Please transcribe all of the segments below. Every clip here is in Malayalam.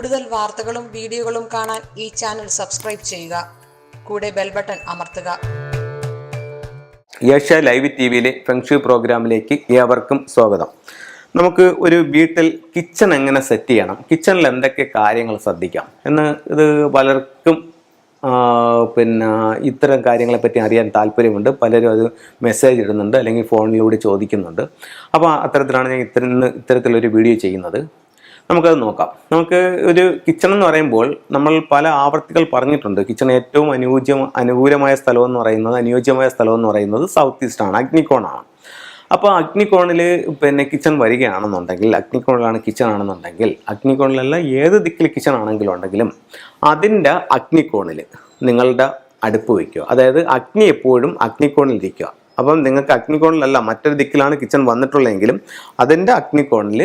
കൂടുതൽ വാർത്തകളും വീഡിയോകളും കാണാൻ ഈ ചാനൽ സബ്സ്ക്രൈബ് ചെയ്യുക. കൂടെ ബെൽ ബട്ടൺ അമർത്തുക. ഏഷ്യ ലൈവ് ടിവിയിലെ ഫെങ്ഷു പ്രോഗ്രാമിലേക്ക് ഏവർക്കും സ്വാഗതം. നമുക്ക് ഒരു വീട്ടിൽ കിച്ചൺ എങ്ങനെ സെറ്റ് ചെയ്യണം, കിച്ചണിൽ എന്തൊക്കെ കാര്യങ്ങൾ ശ്രദ്ധിക്കാം എന്ന് ഇത് പലർക്കും ഇത്തരം കാര്യങ്ങളെപ്പറ്റി അറിയാൻ താല്പര്യമുണ്ട്. പലരും അത് മെസ്സേജ് ഇടുന്നുണ്ട്, അല്ലെങ്കിൽ ഫോണിലൂടെ ചോദിക്കുന്നുണ്ട്. അപ്പോൾ അത്തരത്തിലാണ് ഞാൻ ഇത്തരത്തിലൊരു വീഡിയോ ചെയ്യുന്നത്. നമുക്കത് നോക്കാം. നമുക്ക് ഒരു കിച്ചൺ എന്ന് പറയുമ്പോൾ നമ്മൾ പല ആവർത്തികൾ പറഞ്ഞിട്ടുണ്ട്. കിച്ചൺ ഏറ്റവും അനുയോജ്യമായ സ്ഥലം എന്ന് പറയുന്നത് സൗത്ത് ഈസ്റ്റാണ്, അഗ്നിക്കോണാണ്. അപ്പോൾ അഗ്നിക്കോണിൽ കിച്ചൺ വരികയാണെന്നുണ്ടെങ്കിൽ, അഗ്നിക്കോണിലാണ് കിച്ചൺ ആണെന്നുണ്ടെങ്കിൽ, അഗ്നിക്കോണിലല്ല ഏത് ദിക്കിൽ കിച്ചൺ ആണെങ്കിലും ഉണ്ടെങ്കിലും അതിൻ്റെ അഗ്നിക്കോണിൽ നിങ്ങളുടെ അടുപ്പ് വയ്ക്കുക. അതായത് അഗ്നി എപ്പോഴും അഗ്നിക്കോണിലിരിക്കുക. അപ്പം നിങ്ങൾക്ക് അഗ്നിക്കോണിലല്ല മറ്റൊരു ദിക്കിലാണ് കിച്ചൺ വന്നിട്ടുള്ളതെങ്കിലും അതിൻ്റെ അഗ്നിക്കോണിൽ,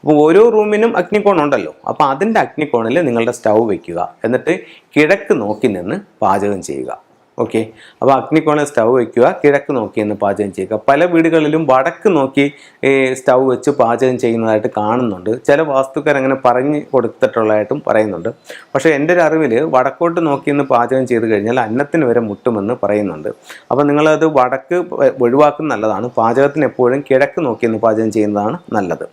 അപ്പോൾ ഓരോ റൂമിനും അഗ്നിക്കോൺ ഉണ്ടല്ലോ, അപ്പോൾ അതിൻ്റെ അഗ്നിക്കോണിൽ നിങ്ങളുടെ സ്റ്റൗ വയ്ക്കുക. എന്നിട്ട് കിഴക്ക് നോക്കി നിന്ന് പാചകം ചെയ്യുക. ഓക്കെ, അപ്പോൾ അഗ്നിക്കോണിൽ സ്റ്റൗ വയ്ക്കുക, കിഴക്ക് നോക്കി നിന്ന് പാചകം ചെയ്യുക. പല വീടുകളിലും വടക്ക് നോക്കി സ്റ്റൗ വെച്ച് പാചകം ചെയ്യുന്നതായിട്ട് കാണുന്നുണ്ട്. ചില വാസ്തുക്കാർ അങ്ങനെ പറഞ്ഞു കൊടുത്തിട്ടുള്ളതായിട്ടും പറയുന്നുണ്ട്. പക്ഷേ എൻ്റെ ഒരു അറിവിൽ വടക്കോട്ട് നോക്കി നിന്ന് പാചകം ചെയ്ത് കഴിഞ്ഞാൽ അന്നത്തിന് വരെ മുട്ടുമെന്ന് പറയുന്നുണ്ട്. അപ്പോൾ നിങ്ങളത് വടക്ക് ഒഴിവാക്കുന്നത് നല്ലതാണ്. പാചകത്തിന് എപ്പോഴും കിഴക്ക് നോക്കി നിന്ന് പാചകം ചെയ്യുന്നതാണ് നല്ലത്.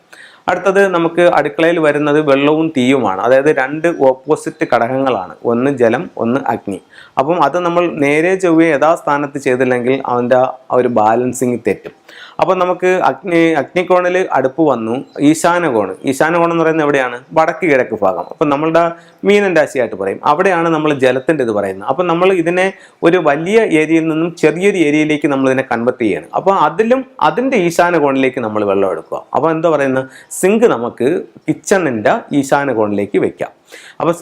അടുത്തത് നമുക്ക് അടുക്കളയിൽ വരുന്നത് വെള്ളവും തീയുമാണ്. അതായത് രണ്ട് ഓപ്പോസിറ്റ് ഘടകങ്ങളാണ്, ഒന്ന് ജലം, ഒന്ന് അഗ്നി. അപ്പം അത് നമ്മൾ നേരെ ചൊവ്വേ യഥാസ്ഥാനത്ത് ചെയ്തില്ലെങ്കിൽ അതിൻ്റെ ഒരു ബാലൻസിങ് തെറ്റും. അപ്പം നമുക്ക് അഗ്നിക്കോണിൽ അടുപ്പ് വന്നു. ഈശാനകോൺ എന്ന് പറയുന്നത് എവിടെയാണ്? വടക്ക് കിഴക്ക് ഭാഗം. അപ്പം നമ്മളുടെ മീനൻ രാശിയായിട്ട് പറയും, അവിടെയാണ് നമ്മൾ ജലത്തിൻ്റെ ഇത് പറയുന്നത്. അപ്പം നമ്മൾ ഇതിനെ ഒരു വലിയ ഏരിയയിൽ നിന്നും ചെറിയൊരു ഏരിയയിലേക്ക് നമ്മൾ ഇതിനെ കൺവെർട്ട് ചെയ്യണം. അപ്പോൾ അതിൻ്റെ ഈശാനകോണിലേക്ക് നമ്മൾ വെള്ളം എടുക്കുക. അപ്പോൾ എന്താ പറയുന്നത്? സിങ്ക് നമുക്ക് കിച്ചണിൻ്റെ ഈശാനകോണിലേക്ക് വെക്കാം. അപ്പോൾ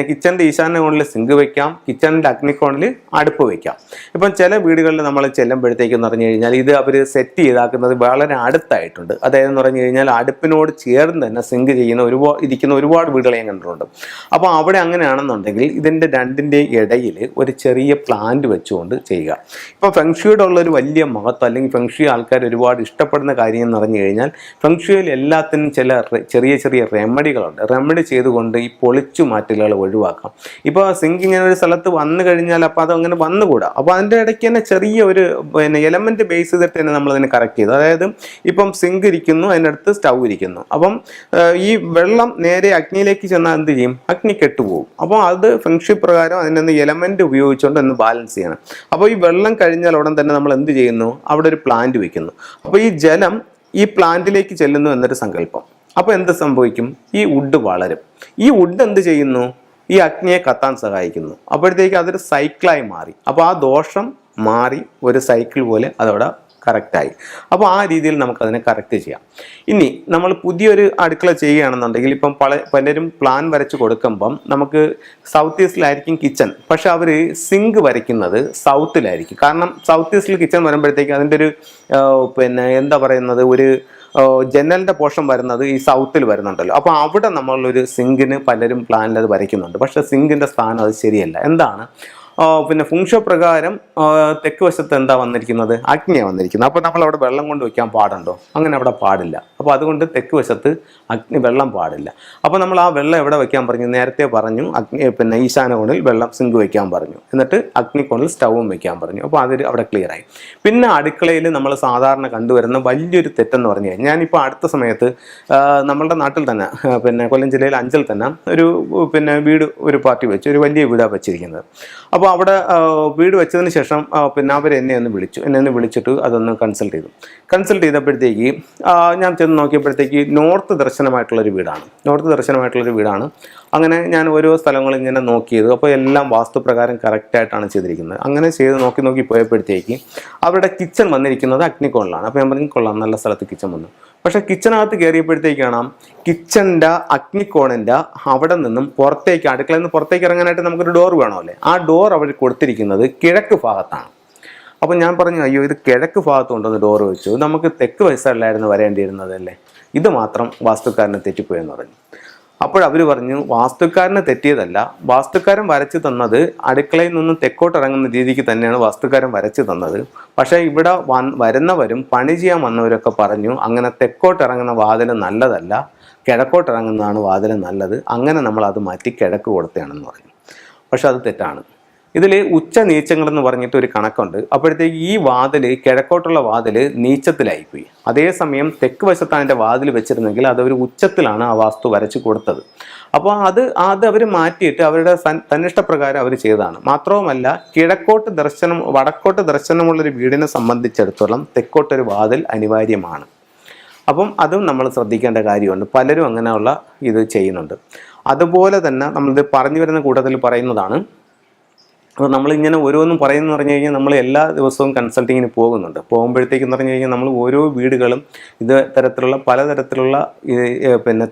കിച്ചണിൻ്റെ ഈശാനകോണിൽ സിങ്ക് വെക്കാം, കിച്ചണിൻ്റെ അഗ്നിക്കോണിൽ അടുപ്പ് വെക്കാം. ഇപ്പം ചില വീടുകളിൽ നമ്മൾ ചെല്ലുമ്പോഴത്തേക്കെന്ന് പറഞ്ഞു കഴിഞ്ഞാൽ ഇത് അവർ സെറ്റ് ചെയ്താക്കുന്നത് വളരെ അടുത്തായിട്ടുണ്ട്. അതായത് പറഞ്ഞു കഴിഞ്ഞാൽ അടുപ്പിനോട് ചേർന്ന് തന്നെ സിങ്ക് ഇരിക്കുന്ന ഒരുപാട് വീടുകളെ ഞാൻ കണ്ടിട്ടുണ്ട്. അപ്പോൾ അവിടെ അങ്ങനെയാണെന്നുണ്ടെങ്കിൽ ഇതിൻ്റെ രണ്ടിൻ്റെയും ഇടയിൽ ഒരു ചെറിയ പ്ലാന്റ് വെച്ചുകൊണ്ട് ചെയ്യുക. ഇപ്പോൾ ഫെങ്ഷുയുടെ ഉള്ളൊരു വലിയ മഹത്വം, അല്ലെങ്കിൽ ഫെങ്ഷു ആൾക്കാർ ഒരുപാട് ഇഷ്ടപ്പെടുന്ന കാര്യം എന്ന് പറഞ്ഞു കഴിഞ്ഞാൽ ഫെങ്ഷുയിൽ എല്ലാത്തിനും ചില ചെറിയ റെമഡികളുണ്ട്. റെമഡി ചെയ്തുകൊണ്ട് ഈ പൊളിച്ചു മാറ്റലുകൾ ഒഴിവാക്കാം. ഇപ്പോൾ സിങ്ക് ഇങ്ങനെ ഒരു സ്ഥലത്ത് വന്നു കഴിഞ്ഞാൽ അപ്പോൾ അതങ്ങനെ വന്നുകൂടാ. അപ്പോൾ അതിൻ്റെ ഇടയ്ക്ക് തന്നെ ചെറിയ ഒരു എലമെൻറ്റ് ബേസ് ചെയ്തിട്ട് തന്നെ നമ്മളതിനെ കറക്റ്റ് ചെയ്തു. അതായത് ഇപ്പം സിങ്ക് ഇരിക്കുന്നു, അതിനടുത്ത് സ്റ്റൗ ഇരിക്കുന്നു. അപ്പം ഈ വെള്ളം നേരെ അഗ്നിയിലേക്ക് ചെന്നാൽ എന്ത് ചെയ്യും? അഗ്നി കെട്ടുപോകും. അപ്പോൾ അത് ഫെങ്ഷു പ്രകാരം അതിനൊന്ന് എലമെൻറ്റ് ഉപയോഗിച്ചുകൊണ്ട് ഒന്ന് ബാലൻസ് ചെയ്യണം. അപ്പോൾ ഈ വെള്ളം കഴിഞ്ഞാൽ ഉടൻ തന്നെ നമ്മൾ എന്ത് ചെയ്യുന്നു? അവിടെ ഒരു പ്ലാന്റ് വയ്ക്കുന്നു. അപ്പോൾ ഈ ജലം ഈ പ്ലാന്റിലേക്ക് ചെല്ലുന്നു എന്നൊരു സങ്കല്പം. അപ്പോൾ എന്ത് സംഭവിക്കും? ഈ വുഡ് വളരും. ഈ വുഡ് എന്ത് ചെയ്യുന്നു? ഈ അഗ്നിയെ കത്താൻ സഹായിക്കുന്നു. അപ്പോഴത്തേക്ക് അതൊരു സൈക്കിളായി മാറി. അപ്പോൾ ആ ദോഷം മാറി ഒരു സൈക്കിൾ പോലെ അതവിടെ കറക്റ്റായി. അപ്പോൾ ആ രീതിയിൽ നമുക്കതിനെ കറക്റ്റ് ചെയ്യാം. ഇനി നമ്മൾ പുതിയൊരു അടുക്കള ചെയ്യുകയാണെന്നുണ്ടെങ്കിൽ ഇപ്പം പലരും പ്ലാൻ വരച്ച് കൊടുക്കുമ്പം നമുക്ക് സൗത്ത് ഈസ്റ്റിലായിരിക്കും കിച്ചൺ, പക്ഷെ അവർ സിങ്ക് വരയ്ക്കുന്നത് സൗത്തിലായിരിക്കും. കാരണം സൗത്ത് ഈസ്റ്റിൽ കിച്ചൺ വരുമ്പോഴത്തേക്ക് അതിൻ്റെ ഒരു എന്താ പറയുന്നത്, ഒരു ജനലിൻ്റെ പോർഷൻ വരുന്നത് ഈ സൗത്തിൽ വരുന്നുണ്ടല്ലോ. അപ്പോൾ അവിടെ നമ്മളൊരു സിങ്കിന് പലരും പ്ലാനിൽ അത് വരയ്ക്കുന്നുണ്ട്. പക്ഷേ സിങ്കിൻ്റെ സ്ഥാനം അത് ശരിയല്ല. എന്താണ്? ഫുങ്ഷോ പ്രകാരം തെക്ക് വശത്ത് എന്താ വന്നിരിക്കുന്നത്? അഗ്നിയാണ് വന്നിരിക്കുന്നത്. അപ്പോൾ നമ്മൾ അവിടെ വെള്ളം കൊണ്ട് വയ്ക്കാൻ പാടുണ്ടോ? അങ്ങനെ അവിടെ പാടില്ല. അപ്പോൾ അതുകൊണ്ട് തെക്ക് വശത്ത് വെള്ളം പാടില്ല. അപ്പോൾ നമ്മൾ ആ വെള്ളം എവിടെ വയ്ക്കാൻ പറഞ്ഞു? നേരത്തെ പറഞ്ഞു ഈശാനകോണിൽ വെള്ളം സിങ്ക് വയ്ക്കാൻ പറഞ്ഞു, എന്നിട്ട് അഗ്നിക്കോണിൽ സ്റ്റൗവും വയ്ക്കാൻ പറഞ്ഞു. അപ്പോൾ അത് അവിടെ ക്ലിയറായി. പിന്നെ അടുക്കളയിൽ നമ്മൾ സാധാരണ കണ്ടുവരുന്ന വലിയൊരു തെറ്റെന്ന് പറഞ്ഞു കഴിഞ്ഞാൽ, ഞാനിപ്പോൾ അടുത്ത സമയത്ത് നമ്മളുടെ നാട്ടിൽ തന്നെ കൊല്ലം ജില്ലയിൽ അഞ്ചൽ തന്നെ ഒരു വീട് ഒരു പാർട്ടി വെച്ച് ഒരു വലിയ വീടാണ് വെച്ചിരിക്കുന്നത്. അപ്പോൾ അവിടെ വീട് വെച്ചതിന് ശേഷം അവർ എന്നെ ഒന്ന് വിളിച്ചിട്ട് അതൊന്ന് കൺസൾട്ട് ചെയ്തപ്പോഴത്തേക്ക് ഞാൻ ചെന്ന് നോക്കിയപ്പോഴത്തേക്ക് നോർത്ത് ദർശനമായിട്ടുള്ളൊരു വീടാണ്. അങ്ങനെ ഞാൻ ഓരോ സ്ഥലങ്ങളും ഇങ്ങനെ നോക്കിയത്, അപ്പോൾ എല്ലാം വാസ്തുപ്രകാരം കറക്റ്റായിട്ടാണ് ചെയ്തിരിക്കുന്നത്. അങ്ങനെ ചെയ്ത് നോക്കി പോയപ്പോഴത്തേക്ക് അവരുടെ കിച്ചൺ വന്നിരിക്കുന്നത് അഗ്നിക്കോണിലാണ്. അപ്പോൾ ഞാൻ പറഞ്ഞു, കൊള്ളാം, നല്ല സ്ഥലത്ത് കിച്ചൺ വന്നു. പക്ഷേ കിച്ചണകത്ത് കയറിയപ്പോഴത്തേക്കാണ് കിച്ചണിൻ്റെ അഗ്നിക്കോണിൻ്റെ അവിടെ നിന്നും പുറത്തേക്ക്, അടുക്കളയിൽ നിന്ന് പുറത്തേക്ക് ഇറങ്ങാനായിട്ട് നമുക്കൊരു ഡോർ വേണമല്ലേ, ആ ഡോർ അവർ കൊടുത്തിരിക്കുന്നത് കിഴക്ക് ഭാഗത്താണ്. അപ്പോൾ ഞാൻ പറഞ്ഞു, അയ്യോ ഇത് കിഴക്ക് ഭാഗത്ത് കൊണ്ടുവന്ന് ഡോർ വെച്ചു, നമുക്ക് തെക്ക് വശമല്ലായിരുന്നു വരേണ്ടിയിരുന്നതല്ലേ, ഇത് മാത്രം വാസ്തുക്കാരനെ തെറ്റിപ്പോയെന്ന് പറഞ്ഞു. അപ്പോഴവർ പറഞ്ഞു വാസ്തുക്കാരന് തെറ്റിയതല്ല, വാസ്തുക്കാരൻ വരച്ചു തന്നത് അടുക്കളയിൽ നിന്ന് തെക്കോട്ട് ഇറങ്ങുന്ന രീതിക്ക് തന്നെയാണ് വാസ്തുക്കാരൻ വരച്ചു തന്നത്. പക്ഷേ ഇവിടെ വരുന്നവരും പണി ചെയ്യാൻ വന്നവരൊക്കെ പറഞ്ഞു അങ്ങനെ തെക്കോട്ട് ഇറങ്ങുന്ന വാതിൽ നല്ലതല്ല, കിഴക്കോട്ട് ഇറങ്ങുന്നതാണ് വാതിൽ നല്ലത്, അങ്ങനെ നമ്മൾ അത് മാറ്റി കിഴക്ക് കൊടുത്തതാണെന്ന് പറഞ്ഞു. പക്ഷെ അത് തെറ്റാണ്. ഇതിൽ ഉച്ച നീച്ചങ്ങളെന്ന് പറഞ്ഞിട്ട് ഒരു കണക്കുണ്ട്. അപ്പോഴത്തേക്ക് ഈ വാതിൽ, കിഴക്കോട്ടുള്ള വാതിൽ നീച്ചത്തിലായിപ്പോയി. അതേസമയം തെക്ക് വശത്താണ് അതിൻ്റെ വാതിൽ വെച്ചിരുന്നെങ്കിൽ അതൊരു ഉച്ചത്തിലാണ് ആ വാസ്തു വരച്ച് കൊടുത്തത്. അപ്പോൾ അത് അവർ മാറ്റിയിട്ട് അവരുടെ തന്നിഷ്ടപ്രകാരം അവർ ചെയ്തതാണ്. മാത്രവുമല്ല, വടക്കോട്ട് ദർശനമുള്ളൊരു വീടിനെ സംബന്ധിച്ചിടത്തോളം തെക്കോട്ടൊരു വാതിൽ അനിവാര്യമാണ്. അപ്പം അതും നമ്മൾ ശ്രദ്ധിക്കേണ്ട കാര്യമുണ്ട്. പലരും അങ്ങനെയുള്ള ഇത് ചെയ്യുന്നുണ്ട്. അതുപോലെ തന്നെ നമ്മളിത് പറഞ്ഞു വരുന്ന കൂട്ടത്തിൽ പറയുന്നതാണ്, അപ്പോൾ നമ്മളിങ്ങനെ ഓരോന്നും പറയുന്നു പറഞ്ഞു കഴിഞ്ഞാൽ നമ്മൾ എല്ലാ ദിവസവും കൺസൾട്ടിങ്ങിന് പോകുമ്പോഴത്തേക്കെന്ന് പറഞ്ഞു കഴിഞ്ഞാൽ നമ്മൾ ഓരോ വീടുകളും പലതരത്തിലുള്ള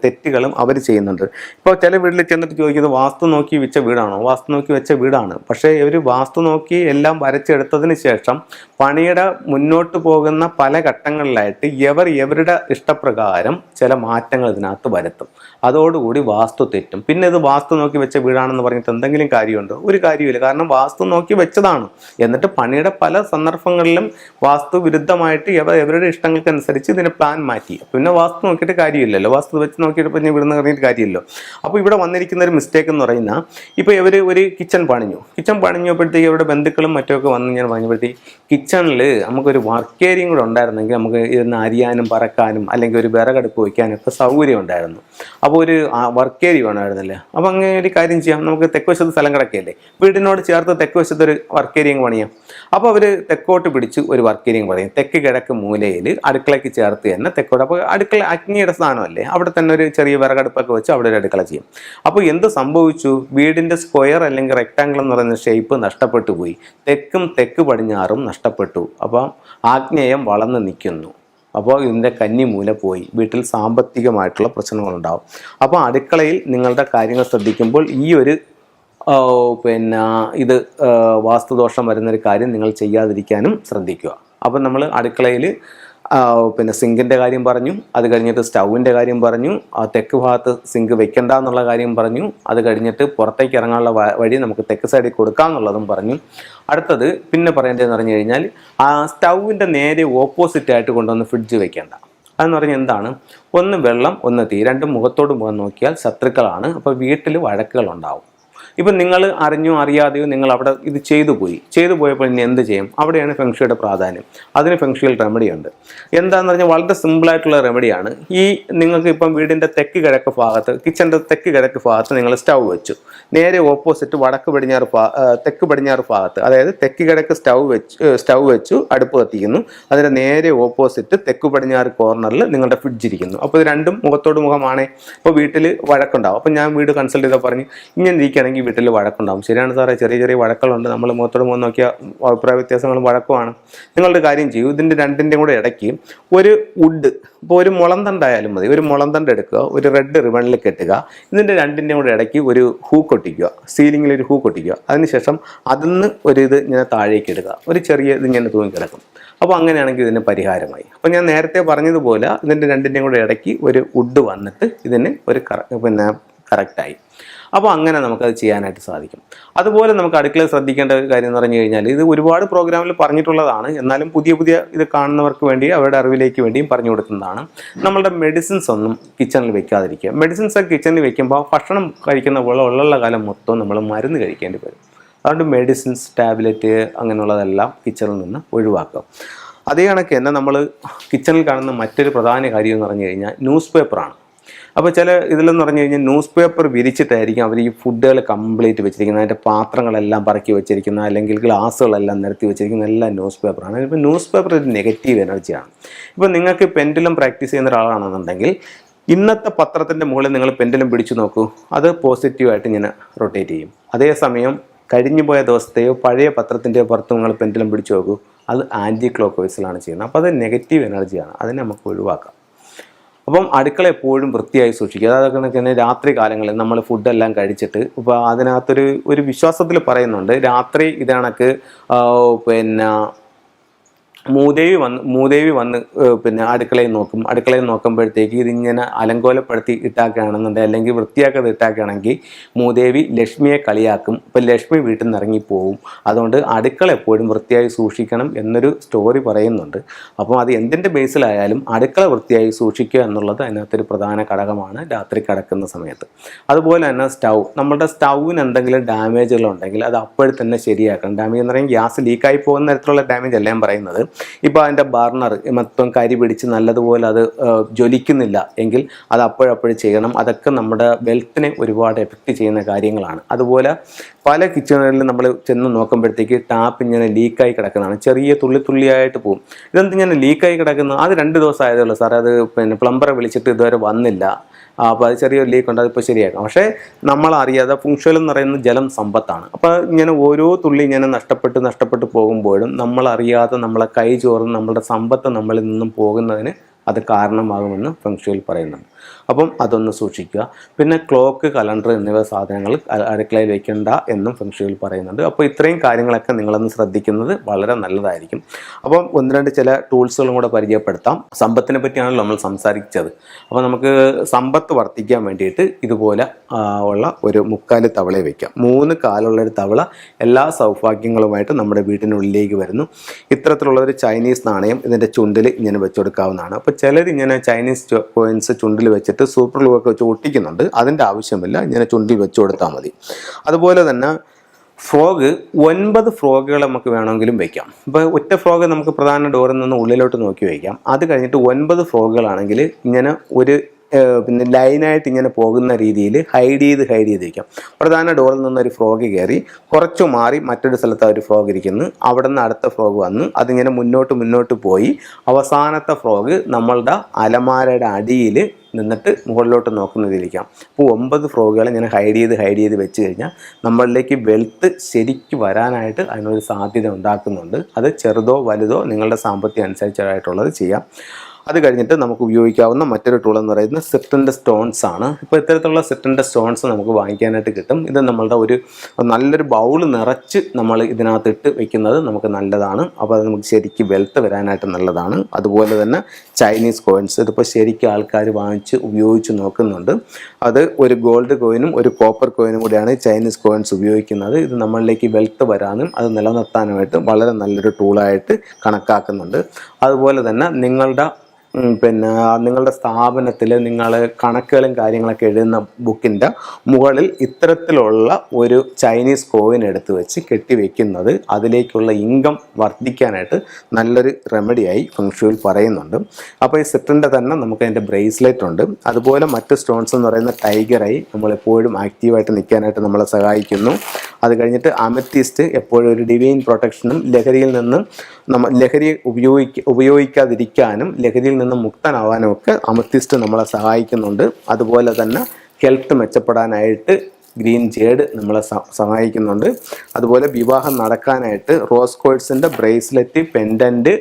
തെറ്റുകളും അവർ ചെയ്യുന്നുണ്ട്. ഇപ്പോൾ ചില വീട്ടിൽ ചെന്നിട്ട് ചോദിക്കുന്നത് വാസ്തു നോക്കി വെച്ച വീടാണോ? വാസ്തു നോക്കി വെച്ച വീടാണ്. പക്ഷേ ഇവർ വാസ്തു നോക്കി എല്ലാം വരച്ചെടുത്തതിന് ശേഷം പണിയുടെ മുന്നോട്ട് പോകുന്ന പല ഘട്ടങ്ങളിലായിട്ട് ഇവരുടെ ഇഷ്ടപ്രകാരം ചില മാറ്റങ്ങൾ ഇതിനകത്ത് വരുത്തും. അതോടുകൂടി വാസ്തു തെറ്റും. പിന്നെ ഇത് വാസ്തു നോക്കി വെച്ച വീടാണെന്ന് പറഞ്ഞിട്ട് എന്തെങ്കിലും കാര്യമുണ്ടോ? ഒരു കാര്യമില്ല. കാരണം വാസ്തു നോക്കി വെച്ചതാണ്. എന്നിട്ട് പണിയുടെ പല സന്ദർഭങ്ങളിലും വാസ്തു വിരുദ്ധമായിട്ട് ഇവരുടെ ഇഷ്ടങ്ങൾക്കനുസരിച്ച് ഇതിന് പ്ലാൻ മാറ്റി. പിന്നെ വാസ്തു നോക്കിയിട്ട് കാര്യമില്ലല്ലോ, വാസ്തു വെച്ച് നോക്കിയിട്ട് പിന്നെ ഇവിടുന്ന് പറഞ്ഞിട്ട് കാര്യമില്ലല്ലോ. അപ്പോൾ ഇവിടെ വന്നിരിക്കുന്ന ഒരു മിസ്റ്റേക്ക് എന്ന് പറയുന്ന, ഇപ്പോൾ ഇവർ ഒരു കിച്ചൺ പണിഞ്ഞപ്പോഴത്തേക്ക് ഇവിടെ ബന്ധുക്കളും മറ്റുമൊക്കെ വന്ന് ഞാൻ പറഞ്ഞപ്പോഴത്തേക്ക് കിച്ചണിൽ നമുക്കൊരു വർക്ക് ഏരിയയും കൂടെ ഉണ്ടായിരുന്നെങ്കിൽ നമുക്ക് ഇരുന്ന് അരിയാനും പറക്കാനും അല്ലെങ്കിൽ ഒരു വിറകടുപ്പ് വയ്ക്കാനും ഒക്കെ സൗകര്യം ഉണ്ടായിരുന്നു. അപ്പോൾ ഒരു വർക്ക് ഏരിയ വേണമായിരുന്നല്ലേ. അപ്പോൾ അങ്ങനെ ഒരു കാര്യം ചെയ്യാം, നമുക്ക് തെക്കുവശത്ത് സ്ഥലം കിടക്കുകയല്ലേ, വീടിനോട് ചേർത്ത് തെക്ക് വശത്തൊരു വർക്ക് ഏരിയ പണിയാം. അപ്പോൾ അവർ തെക്കോട്ട് പിടിച്ച് ഒരു വർക്ക് ഏരിയ പണിയും. തെക്ക് കിഴക്ക് മൂലയിൽ അടുക്കളയ്ക്ക് ചേർത്ത് തന്നെ തെക്കോട്ട്. അപ്പോൾ അടുക്കള അഗ്നിയുടെ സ്ഥാനമല്ലേ, അവിടെ തന്നെ ഒരു ചെറിയ വിറകടുപ്പൊക്കെ വെച്ച് അവിടെ ഒരു അടുക്കള ചെയ്യും. അപ്പോൾ എന്ത് സംഭവിച്ചു? വീടിൻ്റെ സ്ക്വയർ അല്ലെങ്കിൽ റെക്ടാങ്കിൾ എന്ന് പറയുന്ന ഷേപ്പ് നഷ്ടപ്പെട്ടു പോയി. തെക്ക് പടിഞ്ഞാറും നഷ്ടപ്പെട്ടു. അപ്പം ആഗ്നേയം വളർന്ന് നിൽക്കുന്നു. അപ്പോൾ ഇതിൻ്റെ കന്നിമൂല പോയി. വീട്ടിൽ സാമ്പത്തികമായിട്ടുള്ള പ്രശ്നങ്ങളുണ്ടാവും. അപ്പോൾ അടുക്കളയിൽ നിങ്ങളുടെ കാര്യങ്ങൾ ശ്രദ്ധിക്കുമ്പോൾ ഈ ഒരു ഇത് വാസ്തുദോഷം വരുന്നൊരു കാര്യം നിങ്ങൾ ചെയ്യാതിരിക്കാനും ശ്രദ്ധിക്കുക. അപ്പം നമ്മൾ അടുക്കളയിൽ സിങ്കിൻ്റെ കാര്യം പറഞ്ഞു, അത് കഴിഞ്ഞിട്ട് സ്റ്റൗവിൻ്റെ കാര്യം പറഞ്ഞു, തെക്ക് ഭാഗത്ത് സിങ്ക് വെക്കണ്ട എന്നുള്ള കാര്യം പറഞ്ഞു, അത് കഴിഞ്ഞിട്ട് പുറത്തേക്ക് ഇറങ്ങാനുള്ള വഴി നമുക്ക് തെക്ക് സൈഡിൽ കൊടുക്കാമെന്നുള്ളതും പറഞ്ഞു. അടുത്തത് പിന്നെ പറയേണ്ടതെന്ന് പറഞ്ഞു കഴിഞ്ഞാൽ ആ സ്റ്റൗവിൻ്റെ നേരെ ഓപ്പോസിറ്റായിട്ട് കൊണ്ടുവന്ന് ഫ്രിഡ്ജ് വെക്കേണ്ട. അതെന്ന് പറഞ്ഞാൽ എന്താണ്? ഒന്ന് വെള്ളം, ഒന്ന് തീ, രണ്ടും മുഖത്തോട് മുഖം നോക്കിയാൽ ശത്രുക്കളാണ്. അപ്പോൾ വീട്ടിൽ വഴക്കുകളുണ്ടാവും. ഇപ്പം നിങ്ങൾ അറിഞ്ഞോ അറിയാതെയോ നിങ്ങൾ അവിടെ ഇത് ചെയ്തു പോയപ്പോൾ ഇനി എന്ത് ചെയ്യും? അവിടെയാണ് ഫെങ്ഷുയുടെ പ്രാധാന്യം. അതിന് ഫെങ്ഷുയിൽ റെമഡി ഉണ്ട്. എന്താണെന്ന് പറഞ്ഞാൽ വളരെ സിമ്പിളായിട്ടുള്ള റെമഡിയാണ്. ഈ നിങ്ങൾക്ക് ഇപ്പം വീടിൻ്റെ തെക്ക് കിഴക്ക് ഭാഗത്ത്, കിച്ചൻ്റെ തെക്ക് കിഴക്ക് ഭാഗത്ത് നിങ്ങൾ സ്റ്റൗ വെച്ചു. നേരെ ഓപ്പോസിറ്റ് തെക്ക് പടിഞ്ഞാറ് ഭാഗത്ത്, അതായത് തെക്ക് കിഴക്ക് സ്റ്റൗ വെച്ചു, അടുപ്പ് കത്തിക്കുന്നു. അതിൻ്റെ നേരെ ഓപ്പോസിറ്റ് തെക്ക് പടിഞ്ഞാറ് കോർണറിൽ നിങ്ങളുടെ ഫ്രിഡ്ജ് ഇരിക്കുന്നു. അപ്പോൾ ഇത് രണ്ടും മുഖത്തോട് മുഖമാണേ. അപ്പോൾ വീട്ടിൽ വഴക്കുണ്ടാവും. അപ്പോൾ ഞാൻ വീട് കൺസൾട്ട് ചെയ്താൽ പറഞ്ഞു ഇങ്ങനെ ഇരിക്കുകയാണെങ്കിൽ വീട്ടിൽ വഴക്കുണ്ടാവും. ശരിയാണ് സാറേ, ചെറിയ വഴക്കുകളുണ്ട്. നമ്മൾ മുഖത്തോട് മുഖം നോക്കിയ അഭിപ്രായ വ്യത്യാസങ്ങളും വഴക്കുമാണ്. നിങ്ങളുടെ കാര്യം ചെയ്യൂ, ഇതിൻ്റെ രണ്ടിൻ്റെയും കൂടെ ഇടയ്ക്ക് ഒരു വുഡ്, ഇപ്പോൾ ഒരു മുളന്തണ്ടായാലും മതി, ഒരു മുളന്തണ്ട് എടുക്കുക, ഒരു റെഡ് റിബണിൽ കെട്ടുക. ഇതിൻ്റെ രണ്ടിൻ്റെയും കൂടെ ഇടയ്ക്ക് ഒരു ഹൂക്ക് ഒട്ടിക്കുക, സീലിങ്ങിൽ ഒരു ഹൂക്ക് ഒട്ടിക്കുക. അതിനുശേഷം അതിന്ന് ഇത് ഇങ്ങനെ താഴേക്ക് ഇടുക, ഒരു ചെറിയ ഇതിങ്ങനെ തൂങ്ങിക്കിടക്കും. അപ്പോൾ അങ്ങനെയാണെങ്കിൽ ഇതിന് പരിഹാരമായി. അപ്പോൾ ഞാൻ നേരത്തെ പറഞ്ഞതുപോലെ ഇതിൻ്റെ രണ്ടിൻ്റെയും കൂടെ ഇടയ്ക്ക് ഒരു വുഡ് വന്നിട്ട് ഇതിന് ഒരു കറക്റ്റായി. അപ്പോൾ അങ്ങനെ നമുക്കത് ചെയ്യാനായിട്ട് സാധിക്കും. അതുപോലെ നമുക്ക് അടുക്കളയിൽ ശ്രദ്ധിക്കേണ്ട ഒരു കാര്യം എന്ന് പറഞ്ഞു കഴിഞ്ഞാൽ, ഇത് ഒരുപാട് പ്രോഗ്രാമിൽ പറഞ്ഞിട്ടുള്ളതാണ്, എന്നാലും പുതിയ ഇത് കാണുന്നവർക്ക് വേണ്ടി അവരുടെ അറിവിലേക്ക് വേണ്ടിയും പറഞ്ഞു കൊടുക്കുന്നതാണ്. നമ്മളുടെ മെഡിസിൻസ് ഒന്നും കിച്ചണിൽ വെക്കാതിരിക്കുക. മെഡിസിൻസ് കിച്ചണിൽ വെക്കുമ്പോൾ ഭക്ഷണം കഴിക്കുന്ന പോലെ ഉള്ള കാലം മൊത്തം നമ്മൾ മരുന്ന് കഴിക്കേണ്ടി വരും. അതുകൊണ്ട് മെഡിസിൻസ്, ടാബ്ലറ്റ് അങ്ങനെയുള്ളതെല്ലാം കിച്ചണിൽ നിന്ന് ഒഴിവാക്കുക. അതേ കണക്ക് തന്നെ നമ്മൾ കിച്ചണിൽ കാണുന്ന മറ്റൊരു പ്രധാന കാര്യം എന്ന് പറഞ്ഞു കഴിഞ്ഞാൽ ന്യൂസ് പേപ്പറാണ്. അപ്പോൾ ചില ഇതിലെന്ന് പറഞ്ഞു കഴിഞ്ഞാൽ ന്യൂസ് പേപ്പർ വിരിച്ചിട്ടായിരിക്കും അവർ ഈ ഫുഡുകൾ കംപ്ലീറ്റ് വെച്ചിരിക്കുന്നത്. അതിൻ്റെ പാത്രങ്ങളെല്ലാം പറക്കി വെച്ചിരിക്കുന്ന, അല്ലെങ്കിൽ ഗ്ലാസ്സുകളെല്ലാം നിരത്തി വെച്ചിരിക്കുന്ന എല്ലാം ന്യൂസ് പേപ്പറാണ്. ഇപ്പോൾ ന്യൂസ് പേപ്പർ ഒരു നെഗറ്റീവ് എനർജിയാണ്. ഇപ്പോൾ നിങ്ങൾക്ക് പെൻഡുലം പ്രാക്ടീസ് ചെയ്യുന്ന ഒരാളാണെന്നുണ്ടെങ്കിൽ ഇന്നത്തെ പത്രത്തിൻ്റെ മുകളിൽ നിങ്ങൾ പെൻഡുലം പിടിച്ചു നോക്കൂ, അത് പോസിറ്റീവായിട്ട് ഇങ്ങനെ റൊട്ടേറ്റ് ചെയ്യും. അതേസമയം കഴിഞ്ഞു പോയ ദിവസത്തെയോ പഴയ പത്രത്തിൻ്റെയോ പുറത്ത് നിങ്ങൾ പെൻഡുലം പിടിച്ചു നോക്കൂ, അത് ആൻറ്റി ക്ലോക്ക് വൈസിലാണ് ചെയ്യുന്നത്. അപ്പോൾ അത് നെഗറ്റീവ് എനർജിയാണ്, അതിനെ നമുക്ക് ഒഴിവാക്കാം. അപ്പം അടുക്കള എപ്പോഴും വൃത്തിയായി സൂക്ഷിക്കുക. അതൊക്കെ തന്നെ രാത്രി കാലങ്ങളിൽ നമ്മൾ ഫുഡെല്ലാം കഴിച്ചിട്ട്, ഇപ്പോൾ അതിനകത്തൊരു വിശ്വാസത്തിൽ പറയുന്നുണ്ട്, രാത്രി ഇത് കണക്ക് മൂദേവി വന്ന് പിന്നെ അടുക്കളയിൽ നോക്കുമ്പോഴത്തേക്ക് ഇതിങ്ങനെ അലങ്കോലപ്പെടുത്തി ഇട്ടാക്കുകയാണെന്നുണ്ടെങ്കിൽ അല്ലെങ്കിൽ വൃത്തിയാക്കാതെ ഇട്ടാക്കുകയാണെങ്കിൽ മൂദേവി ലക്ഷ്മിയെ കളിയാക്കും. ഇപ്പം ലക്ഷ്മി വീട്ടിൽ നിന്ന് ഇറങ്ങിപ്പോവും. അതുകൊണ്ട് അടുക്കള എപ്പോഴും വൃത്തിയായി സൂക്ഷിക്കണം എന്നൊരു സ്റ്റോറി പറയുന്നുണ്ട്. അപ്പോൾ അത് എന്തിൻ്റെ ബേസിലായാലും അടുക്കള വൃത്തിയായി സൂക്ഷിക്കുക എന്നുള്ളത് അതിനകത്തൊരു പ്രധാന ഘടകമാണ് രാത്രി കിടക്കുന്ന സമയത്ത്. അതുപോലെ തന്നെ നമ്മുടെ സ്റ്റൗവിന് എന്തെങ്കിലും ഡാമേജുകളുണ്ടെങ്കിൽ അത് അപ്പോഴും തന്നെ ശരിയാക്കണം. ഡാമേജ് എന്ന് പറയുമ്പോൾ ഗ്യാസ് ലീക്കായി പോകുന്ന തരത്തിലുള്ള ഡാമേജ് അല്ല ഞാൻ പറയുന്നത്. ഇപ്പോൾ അതിൻ്റെ ബർണർ മൊത്തം കരി പിടിച്ച് നല്ലതുപോലെ അത് ജ്വലിക്കുന്നില്ല എങ്കിൽ അത് അപ്പോഴപ്പോഴും ചെയ്യണം. അതൊക്കെ നമ്മുടെ വെൽത്തിനെ ഒരുപാട് എഫക്റ്റ് ചെയ്യുന്ന കാര്യങ്ങളാണ്. അതുപോലെ പല കിച്ചണുകളിലും നമ്മൾ ചെന്ന് നോക്കുമ്പോഴത്തേക്ക് ടാപ്പ് ഇങ്ങനെ ലീക്കായി കിടക്കുന്നതാണ്. ചെറിയ തുള്ളിയായിട്ട് പോകും. ഇതെന്തിങ്ങനെ ലീക്കായി കിടക്കുന്നത്? അത് 2 ദിവസം ആയതേ ഉള്ളൂ സാർ, അത് പിന്നെ പ്ലംബറെ വിളിച്ചിട്ട് ഇതുവരെ വന്നില്ല, അപ്പോൾ അത് ചെറിയൊരു ലീക്ക് ഉണ്ട്, അതിപ്പോൾ ശരിയാക്കാം. പക്ഷേ നമ്മളറിയാതെ ഫുങ്ഷൽ എന്ന് പറയുന്നത് ജലം സമ്പത്താണ്. അപ്പോൾ ഇങ്ങനെ ഓരോ തുള്ളി ഇങ്ങനെ നഷ്ടപ്പെട്ട് പോകുമ്പോഴും നമ്മളറിയാതെ നമ്മളെ കൈ ചോർന്ന് നമ്മളുടെ സമ്പത്ത് നമ്മളിൽ നിന്നും പോകുന്നതിന് അത് കാരണമാകുമെന്ന് ഫെങ്ഷുയിൽ പറയുന്നുണ്ട്. അപ്പം അതൊന്ന് സൂക്ഷിക്കുക. പിന്നെ ക്ലോക്ക്, കലണ്ടർ എന്നിവ സാധനങ്ങൾ അടുക്കളയിൽ വെക്കേണ്ട എന്നും ഫെങ്ഷുയിൽ പറയുന്നുണ്ട്. അപ്പോൾ ഇത്രയും കാര്യങ്ങളൊക്കെ നിങ്ങളൊന്ന് ശ്രദ്ധിക്കുന്നത് വളരെ നല്ലതായിരിക്കും. അപ്പം 1-2 ചില ടൂൾസുകളും കൂടെ പരിചയപ്പെടുത്താം. സമ്പത്തിനെ പറ്റിയാണല്ലോ നമ്മൾ സംസാരിച്ചത്. അപ്പോൾ നമുക്ക് സമ്പത്ത് വർദ്ധിക്കാൻ വേണ്ടിയിട്ട് ഇതുപോലെ ഉള്ള ഒരു 3/4 തവളയെ വയ്ക്കാം. 3 കാലുള്ളൊരു തവള എല്ലാ സൗഭാഗ്യങ്ങളുമായിട്ട് നമ്മുടെ വീട്ടിനുള്ളിലേക്ക് വരുന്നു. ഇത്തരത്തിലുള്ളൊരു ചൈനീസ് നാണയം ഇതിൻ്റെ ചുണ്ടിൽ ഇങ്ങനെ വെച്ചുകൊടുക്കാവുന്നതാണ്. അപ്പോൾ ചിലരിങ്ങനെ ചൈനീസ് കോയിൻസ് ചുണ്ടിൽ വെച്ചിട്ട് സൂപ്പർ ഗ്ലൂ ഒക്കെ വെച്ച് ഒട്ടിക്കുന്നുണ്ട്. അതിൻ്റെ ആവശ്യമില്ല, ഇങ്ങനെ ചുണ്ടിൽ വെച്ച് കൊടുത്താൽ മതി. അതുപോലെ തന്നെ ഫ്രോഗ്, 9 ഫ്രോഗുകൾ നമുക്ക് വേണമെങ്കിലും വയ്ക്കാം. ഇപ്പോൾ ഒറ്റ ഫ്രോഗ് നമുക്ക് പ്രധാന ഡോറിൽ നിന്ന് ഉള്ളിലോട്ട് നോക്കി വയ്ക്കാം. അത് കഴിഞ്ഞിട്ട് 9 ഫ്രോഗുകളാണെങ്കിൽ ഇങ്ങനെ ഒരു പിന്നെ ലൈനായിട്ട് ഇങ്ങനെ പോകുന്ന രീതിയിൽ ഹൈഡ് ചെയ്ത് വയ്ക്കാം. പ്രധാന ഡോറിൽ നിന്നൊരു ഫ്രോഗ് കയറി കുറച്ചു മാറി മറ്റൊരു സ്ഥലത്ത് ഒരു ഫ്രോഗ് ഇരിക്കുന്നു. അവിടെ നിന്ന് അടുത്ത ഫ്രോഗ് വന്ന് അതിങ്ങനെ മുന്നോട്ട് പോയി അവസാനത്തെ ഫ്രോഗ് നമ്മളുടെ അലമാരയുടെ അടിയിൽ നിന്നിട്ട് മുകളിലോട്ട് നോക്കുന്നതിരിക്കാം. അപ്പോൾ 9 ഫ്രോഗുകൾ ഇങ്ങനെ ഹൈഡ് ചെയ്ത് വെച്ച് കഴിഞ്ഞാൽ നമ്മളിലേക്ക് വെൽത്ത് ശരിക്ക് വരാനായിട്ട് അതിനൊരു സാധ്യത ഉണ്ടാക്കുന്നുണ്ട്. അത് ചെറുതോ വലുതോ നിങ്ങളുടെ സാമ്പത്തികം അനുസരിച്ചായിട്ടുള്ളത് ചെയ്യാം. അത് കഴിഞ്ഞിട്ട് നമുക്ക് ഉപയോഗിക്കാവുന്ന മറ്റൊരു ടൂൾ എന്ന് പറയുന്നത് സിർട്ടിൻ്റെ സ്റ്റോൺസ് ആണ്. ഇപ്പോൾ ഇത്തരത്തിലുള്ള സിർട്ടിൻ്റെ സ്റ്റോൺസ് നമുക്ക് വാങ്ങിക്കാനായിട്ട് കിട്ടും. ഇത് നമ്മളുടെ ഒരു നല്ലൊരു ബൗൾ നിറച്ച് നമ്മൾ ഇതിനകത്തിട്ട് വെക്കുന്നത് നമുക്ക് നല്ലതാണ്. അപ്പോൾ അത് നമുക്ക് ശരിക്കും വെൽത്ത് വരാനായിട്ട് നല്ലതാണ്. അതുപോലെ തന്നെ ചൈനീസ് കോയിൻസ്, ഇതിപ്പോൾ ശരിക്കും ആൾക്കാർ വാങ്ങിച്ച് ഉപയോഗിച്ച് നോക്കുന്നുണ്ട്. അത് ഒരു ഗോൾഡ് കോയിനും ഒരു കോപ്പർ കോയിനും കൂടിയാണ് ചൈനീസ് കോയിൻസ് ഉപയോഗിക്കുന്നത്. ഇത് നമ്മളിലേക്ക് വെൽത്ത് വരാനും അത് നിലനിർത്താനുമായിട്ട് വളരെ നല്ലൊരു ടൂളായിട്ട് കണക്കാക്കുന്നുണ്ട്. അതുപോലെ തന്നെ നിങ്ങളുടെ സ്ഥാപനത്തിൽ നിങ്ങൾ കണക്കുകളും കാര്യങ്ങളൊക്കെ എഴുതുന്ന ബുക്കിൻ്റെ മുകളിൽ ഇത്തരത്തിലുള്ള ഒരു ചൈനീസ് കോയിൻ എടുത്ത് വെച്ച് കെട്ടിവെക്കുന്നത് അതിലേക്കുള്ള ഇൻകം വർദ്ധിക്കാനായിട്ട് നല്ലൊരു റെമഡിയായി ഫെങ്ഷുയിൽ പറയുന്നുണ്ട്. അപ്പോൾ ഈ സെറ്റിൻ്റെ തന്നെ നമുക്ക് അതിൻ്റെ ബ്രേസ്ലെറ്റ് ഉണ്ട്. അതുപോലെ മറ്റ് സ്റ്റോൺസ് എന്ന് പറയുന്ന ടൈഗറായി നമ്മളെപ്പോഴും ആക്റ്റീവായിട്ട് നിൽക്കാനായിട്ട് നമ്മളെ സഹായിക്കുന്നു. അത് കഴിഞ്ഞിട്ട് അമത്തിസ്റ്റ് എപ്പോഴും ഒരു ഡിവൈൻ പ്രൊട്ടക്ഷനും ലഹരിയിൽ നിന്നും ലഹരി ഉപയോഗിക്കാതിരിക്കാനും ലഹരിയിൽ നിന്ന് മുക്തനാവാനും ഒക്കെ അമത്തിസ്റ്റ് നമ്മളെ സഹായിക്കുന്നുണ്ട്. അതുപോലെ തന്നെ ഹെൽത്ത് മെച്ചപ്പെടാനായിട്ട് ഗ്രീൻ ജേഡ് നമ്മളെ സഹായിക്കുന്നുണ്ട്. അതുപോലെ വിവാഹം നടക്കാനായിട്ട് റോസ് കോഴ്സിൻ്റെ ബ്രേസ്ലെറ്റ്, പെൻഡൻറ്റ്,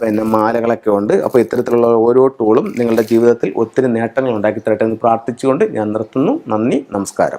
പിന്നെ മാലകളൊക്കെ ഉണ്ട്. അപ്പോൾ ഇത്തരത്തിലുള്ള ഓരോ ടൂളും നിങ്ങളുടെ ജീവിതത്തിൽ ഒത്തിരി നേട്ടങ്ങൾ ഉണ്ടാക്കി തരട്ടെ എന്ന് പ്രാർത്ഥിച്ചുകൊണ്ട് ഞാൻ നിർത്തുന്നു. നന്ദി, നമസ്കാരം.